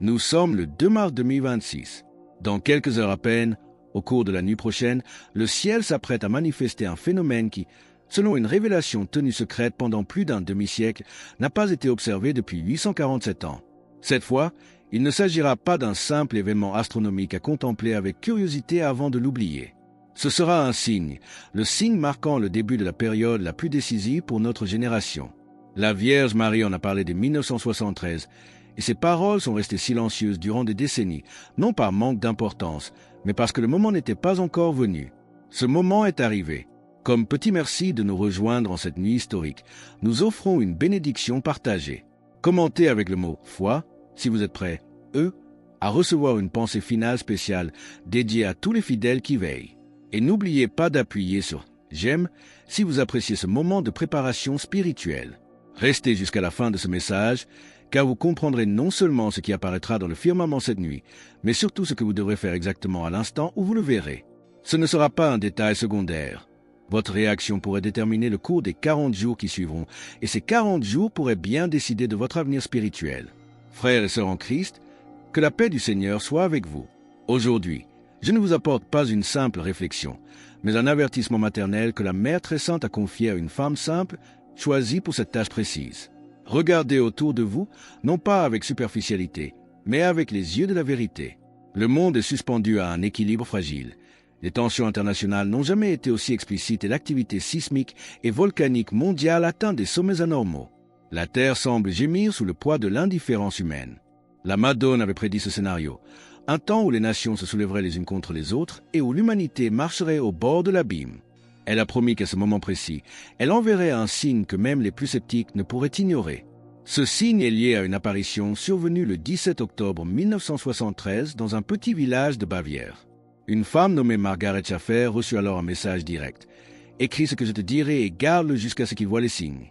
Nous sommes le 2 mars 2026. Dans quelques heures à peine, au cours de la nuit prochaine, le ciel s'apprête à manifester un phénomène qui, selon une révélation tenue secrète pendant plus d'un demi-siècle, n'a pas été observé depuis 847 ans. Cette fois, il ne s'agira pas d'un simple événement astronomique à contempler avec curiosité avant de l'oublier. Ce sera un signe, le signe marquant le début de la période la plus décisive pour notre génération. La Vierge Marie en a parlé dès 1973, et ses paroles sont restées silencieuses durant des décennies, non par manque d'importance, mais parce que le moment n'était pas encore venu. Ce moment est arrivé. Comme petit merci de nous rejoindre en cette nuit historique, nous offrons une bénédiction partagée. Commentez avec le mot « foi » si vous êtes prêts, à recevoir une pensée finale spéciale dédiée à tous les fidèles qui veillent. Et n'oubliez pas d'appuyer sur « j'aime » si vous appréciez ce moment de préparation spirituelle. Restez jusqu'à la fin de ce message, car vous comprendrez non seulement ce qui apparaîtra dans le firmament cette nuit, mais surtout ce que vous devrez faire exactement à l'instant où vous le verrez. Ce ne sera pas un détail secondaire. Votre réaction pourrait déterminer le cours des 40 jours qui suivront, et ces 40 jours pourraient bien décider de votre avenir spirituel. Frères et sœurs en Christ, que la paix du Seigneur soit avec vous. Aujourd'hui, je ne vous apporte pas une simple réflexion, mais un avertissement maternel que la Mère très sainte a confié à une femme simple, choisie pour cette tâche précise. Regardez autour de vous, non pas avec superficialité, mais avec les yeux de la vérité. Le monde est suspendu à un équilibre fragile. Les tensions internationales n'ont jamais été aussi explicites et l'activité sismique et volcanique mondiale atteint des sommets anormaux. La Terre semble gémir sous le poids de l'indifférence humaine. La Madone avait prédit ce scénario, un temps où les nations se soulèveraient les unes contre les autres et où l'humanité marcherait au bord de l'abîme. Elle a promis qu'à ce moment précis, elle enverrait un signe que même les plus sceptiques ne pourraient ignorer. Ce signe est lié à une apparition survenue le 17 octobre 1973 dans un petit village de Bavière. Une femme nommée Margaret Schaffer reçut alors un message direct. « Écris ce que je te dirai et garde-le jusqu'à ce qu'il voie les signes. »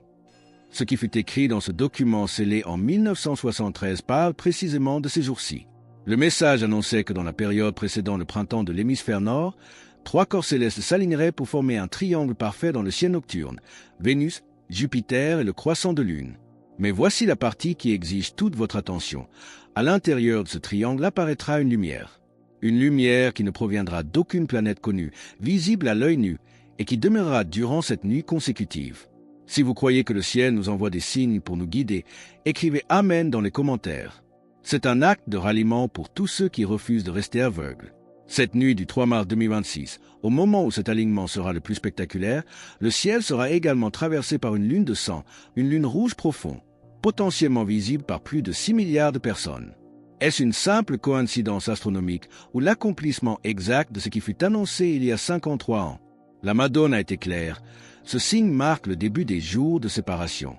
Ce qui fut écrit dans ce document scellé en 1973 parle précisément de ces jours-ci. Le message annonçait que dans la période précédant le printemps de l'hémisphère nord, 3 corps célestes s'aligneraient pour former un triangle parfait dans le ciel nocturne, Vénus, Jupiter et le croissant de lune. Mais voici la partie qui exige toute votre attention. À l'intérieur de ce triangle apparaîtra une lumière. Une lumière qui ne proviendra d'aucune planète connue, visible à l'œil nu, et qui demeurera durant cette nuit consécutive. Si vous croyez que le ciel nous envoie des signes pour nous guider, écrivez « Amen » dans les commentaires. C'est un acte de ralliement pour tous ceux qui refusent de rester aveugles. Cette nuit du 3 mars 2026, au moment où cet alignement sera le plus spectaculaire, le ciel sera également traversé par une lune de sang, une lune rouge profonde, potentiellement visible par plus de 6 milliards de personnes. Est-ce une simple coïncidence astronomique ou l'accomplissement exact de ce qui fut annoncé il y a 53 ans? La Madone a été claire. Ce signe marque le début des jours de séparation.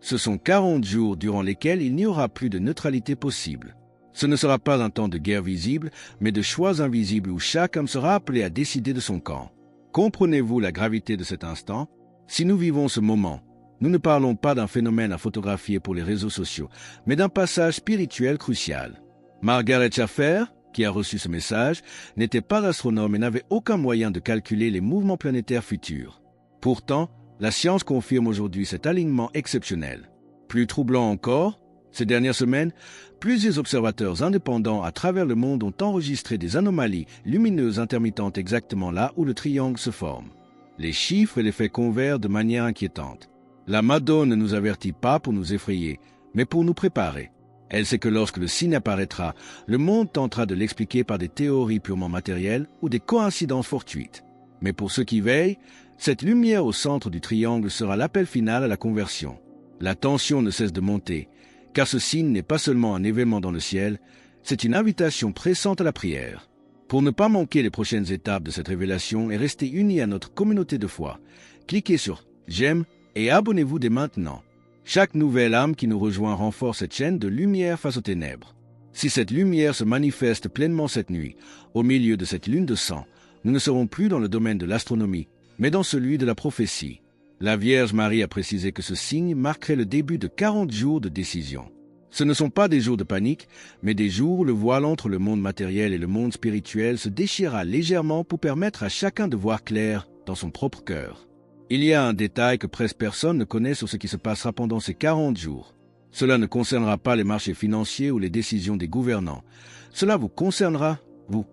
Ce sont 40 jours durant lesquels il n'y aura plus de neutralité possible. Ce ne sera pas un temps de guerre visible, mais de choix invisibles où chaque homme sera appelé à décider de son camp. Comprenez-vous la gravité de cet instant? Si nous vivons ce moment, nous ne parlons pas d'un phénomène à photographier pour les réseaux sociaux, mais d'un passage spirituel crucial. Margaret Schaffer, qui a reçu ce message, n'était pas astronome et n'avait aucun moyen de calculer les mouvements planétaires futurs. Pourtant, la science confirme aujourd'hui cet alignement exceptionnel. Plus troublant encore, ces dernières semaines, plusieurs observateurs indépendants à travers le monde ont enregistré des anomalies lumineuses intermittentes exactement là où le triangle se forme. Les chiffres et les faits convergent de manière inquiétante. La Madone ne nous avertit pas pour nous effrayer, mais pour nous préparer. Elle sait que lorsque le signe apparaîtra, le monde tentera de l'expliquer par des théories purement matérielles ou des coïncidences fortuites. Mais pour ceux qui veillent, cette lumière au centre du triangle sera l'appel final à la conversion. La tension ne cesse de monter, car ce signe n'est pas seulement un événement dans le ciel, c'est une invitation pressante à la prière. Pour ne pas manquer les prochaines étapes de cette révélation et rester unis à notre communauté de foi, cliquez sur « J'aime » et abonnez-vous dès maintenant. Chaque nouvelle âme qui nous rejoint renforce cette chaîne de lumière face aux ténèbres. Si cette lumière se manifeste pleinement cette nuit, au milieu de cette lune de sang, nous ne serons plus dans le domaine de l'astronomie, mais dans celui de la prophétie. La Vierge Marie a précisé que ce signe marquerait le début de 40 jours de décision. Ce ne sont pas des jours de panique, mais des jours où le voile entre le monde matériel et le monde spirituel se déchirera légèrement pour permettre à chacun de voir clair dans son propre cœur. Il y a un détail que presque personne ne connaît sur ce qui se passera pendant ces 40 jours. Cela ne concernera pas les marchés financiers ou les décisions des gouvernants. Cela vous concernera, vous,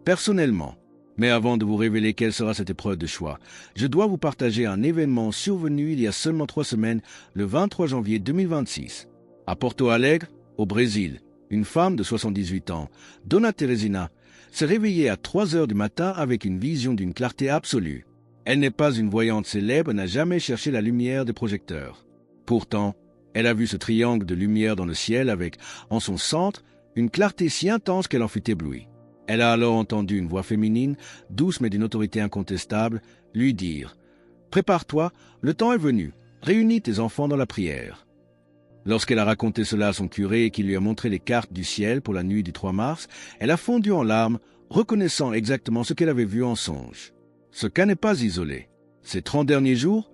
personnellement. Mais avant de vous révéler quelle sera cette épreuve de choix, je dois vous partager un événement survenu il y a seulement 3 semaines, le 23 janvier 2026. À Porto Alegre, au Brésil, une femme de 78 ans, Dona Teresina, s'est réveillée à 3 heures du matin avec une vision d'une clarté absolue. Elle n'est pas une voyante célèbre et n'a jamais cherché la lumière des projecteurs. Pourtant, elle a vu ce triangle de lumière dans le ciel avec, en son centre, une clarté si intense qu'elle en fut éblouie. Elle a alors entendu une voix féminine, douce mais d'une autorité incontestable, lui dire « Prépare-toi, le temps est venu, réunis tes enfants dans la prière. » Lorsqu'elle a raconté cela à son curé et qu'il lui a montré les cartes du ciel pour la nuit du 3 mars, elle a fondu en larmes, reconnaissant exactement ce qu'elle avait vu en songe. Ce cas n'est pas isolé. Ces 30 derniers jours,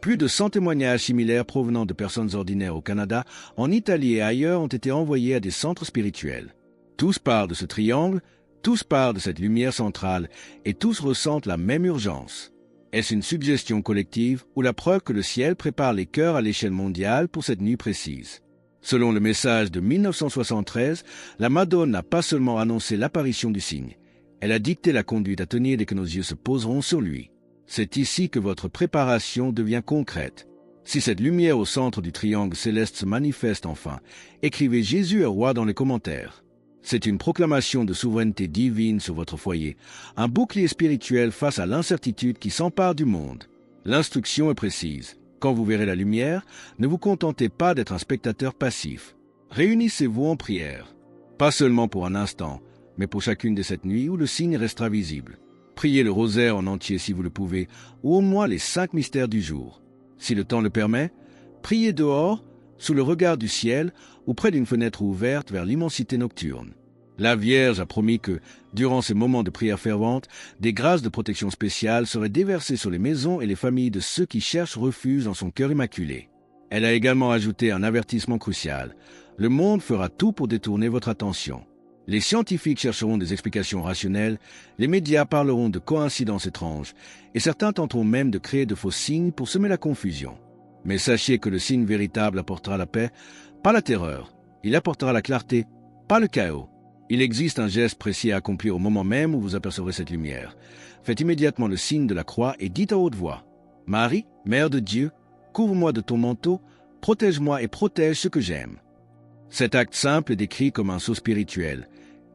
plus de 100 témoignages similaires provenant de personnes ordinaires au Canada, en Italie et ailleurs ont été envoyés à des centres spirituels. Tous parlent de ce triangle, tous parlent de cette lumière centrale et tous ressentent la même urgence. Est-ce une suggestion collective ou la preuve que le ciel prépare les cœurs à l'échelle mondiale pour cette nuit précise? Selon le message de 1973, la Madone n'a pas seulement annoncé l'apparition du signe, elle a dicté la conduite à tenir dès que nos yeux se poseront sur lui. C'est ici que votre préparation devient concrète. Si cette lumière au centre du triangle céleste se manifeste enfin, écrivez Jésus est roi dans les commentaires. C'est une proclamation de souveraineté divine sur votre foyer, un bouclier spirituel face à l'incertitude qui s'empare du monde. L'instruction est précise. Quand vous verrez la lumière, ne vous contentez pas d'être un spectateur passif. Réunissez-vous en prière. Pas seulement pour un instant, mais pour chacune de cette nuit où le signe restera visible. Priez le rosaire en entier si vous le pouvez, ou au moins les 5 mystères du jour. Si le temps le permet, priez dehors, sous le regard du ciel, ou près d'une fenêtre ouverte vers l'immensité nocturne. La Vierge a promis que, durant ces moments de prière fervente, des grâces de protection spéciale seraient déversées sur les maisons et les familles de ceux qui cherchent refuge dans son cœur immaculé. Elle a également ajouté un avertissement crucial. Le monde fera tout pour détourner votre attention. Les scientifiques chercheront des explications rationnelles, les médias parleront de coïncidences étranges, et certains tenteront même de créer de faux signes pour semer la confusion. Mais sachez que le signe véritable apportera la paix, pas la terreur. Il apportera la clarté, pas le chaos. Il existe un geste précis à accomplir au moment même où vous apercevrez cette lumière. Faites immédiatement le signe de la croix et dites à haute voix « Marie, Mère de Dieu, couvre-moi de ton manteau, protège-moi et protège ce que j'aime. » Cet acte simple est décrit comme un sceau spirituel,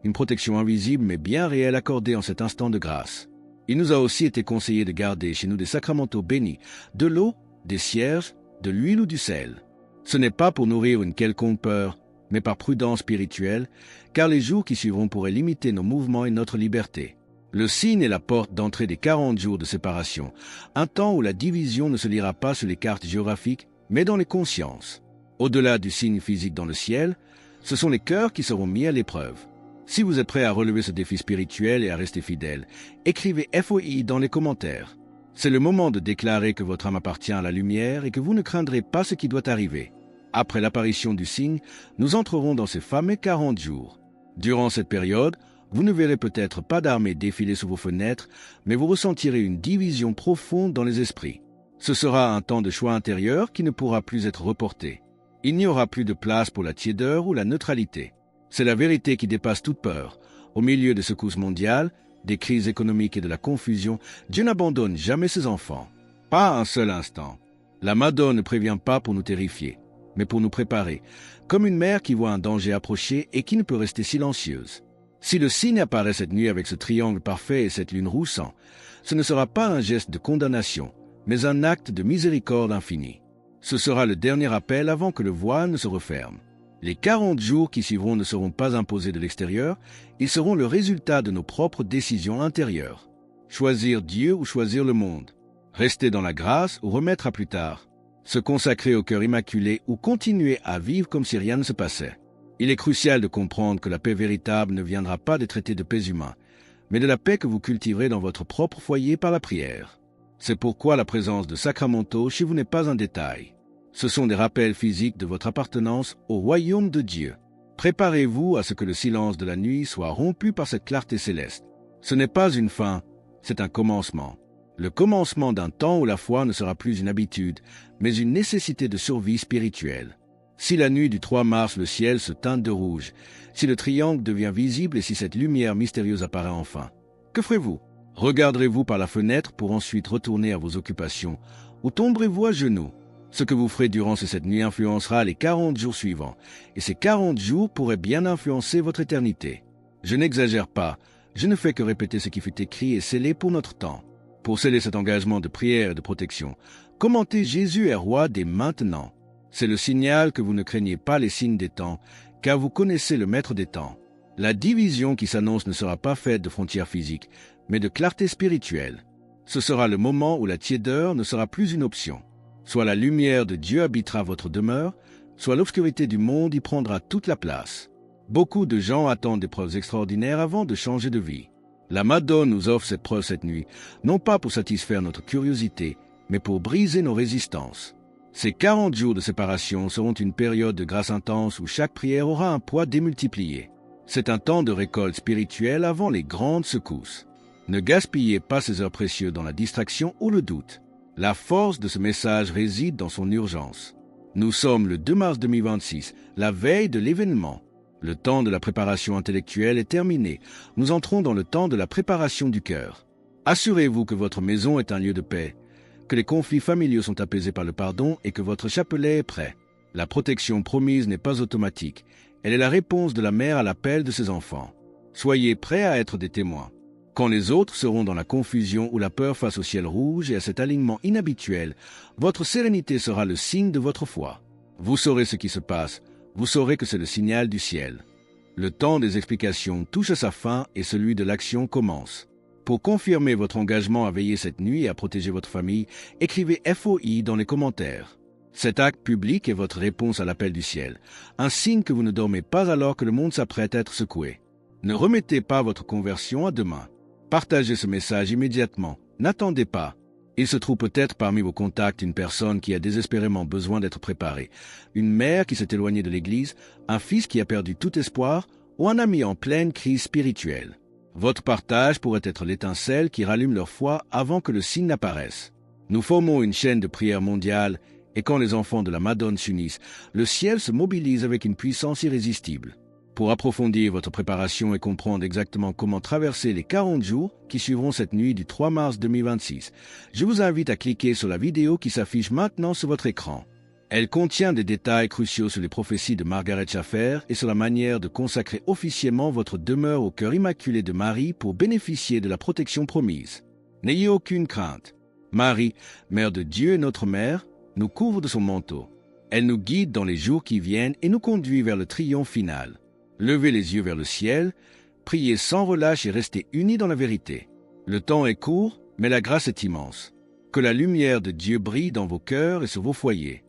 une protection invisible mais bien réelle accordée en cet instant de grâce. Il nous a aussi été conseillé de garder chez nous des sacramentaux bénis, de l'eau, des cierges, de l'huile ou du sel. Ce n'est pas pour nourrir une quelconque peur, mais par prudence spirituelle, car les jours qui suivront pourraient limiter nos mouvements et notre liberté. Le signe est la porte d'entrée des 40 jours de séparation, un temps où la division ne se lira pas sur les cartes géographiques, mais dans les consciences. Au-delà du signe physique dans le ciel, ce sont les cœurs qui seront mis à l'épreuve. Si vous êtes prêt à relever ce défi spirituel et à rester fidèle, écrivez FOI dans les commentaires. C'est le moment de déclarer que votre âme appartient à la lumière et que vous ne craindrez pas ce qui doit arriver. Après l'apparition du signe, nous entrerons dans ces fameux 40 jours. Durant cette période, vous ne verrez peut-être pas d'armée défiler sous vos fenêtres, mais vous ressentirez une division profonde dans les esprits. Ce sera un temps de choix intérieur qui ne pourra plus être reporté. Il n'y aura plus de place pour la tiédeur ou la neutralité. C'est la vérité qui dépasse toute peur. Au milieu des secousses mondiales, des crises économiques et de la confusion, Dieu n'abandonne jamais ses enfants. Pas un seul instant. La Madone ne prévient pas pour nous terrifier, mais pour nous préparer, comme une mère qui voit un danger approcher et qui ne peut rester silencieuse. Si le signe apparaît cette nuit avec ce triangle parfait et cette lune roussant, ce ne sera pas un geste de condamnation, mais un acte de miséricorde infinie. Ce sera le dernier appel avant que le voile ne se referme. Les 40 jours qui suivront ne seront pas imposés de l'extérieur, ils seront le résultat de nos propres décisions intérieures. Choisir Dieu ou choisir le monde. Rester dans la grâce ou remettre à plus tard. Se consacrer au cœur immaculé ou continuer à vivre comme si rien ne se passait. Il est crucial de comprendre que la paix véritable ne viendra pas des traités de paix humains, mais de la paix que vous cultiverez dans votre propre foyer par la prière. C'est pourquoi la présence de sacramentaux chez vous n'est pas un détail. Ce sont des rappels physiques de votre appartenance au royaume de Dieu. Préparez-vous à ce que le silence de la nuit soit rompu par cette clarté céleste. Ce n'est pas une fin, c'est un commencement. Le commencement d'un temps où la foi ne sera plus une habitude, mais une nécessité de survie spirituelle. Si la nuit du 3 mars le ciel se teinte de rouge, si le triangle devient visible et si cette lumière mystérieuse apparaît enfin, que ferez-vous? Regarderez-vous par la fenêtre pour ensuite retourner à vos occupations ou tomberez-vous à genoux? Ce que vous ferez durant cette nuit influencera les 40 jours suivants, et ces 40 jours pourraient bien influencer votre éternité. Je n'exagère pas, je ne fais que répéter ce qui fut écrit et scellé pour notre temps. Pour sceller cet engagement de prière et de protection, commentez Jésus est roi dès maintenant. C'est le signal que vous ne craignez pas les signes des temps, car vous connaissez le maître des temps. La division qui s'annonce ne sera pas faite de frontières physiques, mais de clarté spirituelle. Ce sera le moment où la tiédeur ne sera plus une option. Soit la lumière de Dieu habitera votre demeure, soit l'obscurité du monde y prendra toute la place. Beaucoup de gens attendent des preuves extraordinaires avant de changer de vie. La Madone nous offre cette preuve cette nuit, non pas pour satisfaire notre curiosité, mais pour briser nos résistances. Ces 40 jours de séparation seront une période de grâce intense où chaque prière aura un poids démultiplié. C'est un temps de récolte spirituelle avant les grandes secousses. Ne gaspillez pas ces heures précieuses dans la distraction ou le doute. La force de ce message réside dans son urgence. Nous sommes le 2 mars 2026, la veille de l'événement. Le temps de la préparation intellectuelle est terminé. Nous entrons dans le temps de la préparation du cœur. Assurez-vous que votre maison est un lieu de paix, que les conflits familiaux sont apaisés par le pardon et que votre chapelet est prêt. La protection promise n'est pas automatique. Elle est la réponse de la mère à l'appel de ses enfants. Soyez prêts à être des témoins. Quand les autres seront dans la confusion ou la peur face au ciel rouge et à cet alignement inhabituel, votre sérénité sera le signe de votre foi. Vous saurez ce qui se passe, vous saurez que c'est le signal du ciel. Le temps des explications touche à sa fin et celui de l'action commence. Pour confirmer votre engagement à veiller cette nuit et à protéger votre famille, écrivez FOI dans les commentaires. Cet acte public est votre réponse à l'appel du ciel, un signe que vous ne dormez pas alors que le monde s'apprête à être secoué. Ne remettez pas votre conversion à demain. Partagez ce message immédiatement. N'attendez pas. Il se trouve peut-être parmi vos contacts une personne qui a désespérément besoin d'être préparée, une mère qui s'est éloignée de l'Église, un fils qui a perdu tout espoir ou un ami en pleine crise spirituelle. Votre partage pourrait être l'étincelle qui rallume leur foi avant que le signe n'apparaisse. Nous formons une chaîne de prière mondiale et quand les enfants de la Madone s'unissent, le ciel se mobilise avec une puissance irrésistible. Pour approfondir votre préparation et comprendre exactement comment traverser les 40 jours qui suivront cette nuit du 3 mars 2026, je vous invite à cliquer sur la vidéo qui s'affiche maintenant sur votre écran. Elle contient des détails cruciaux sur les prophéties de Margaret Schaffer et sur la manière de consacrer officiellement votre demeure au cœur immaculé de Marie pour bénéficier de la protection promise. N'ayez aucune crainte. Marie, Mère de Dieu et notre Mère, nous couvre de son manteau. Elle nous guide dans les jours qui viennent et nous conduit vers le triomphe final. Levez les yeux vers le ciel, priez sans relâche et restez unis dans la vérité. Le temps est court, mais la grâce est immense. Que la lumière de Dieu brille dans vos cœurs et sur vos foyers.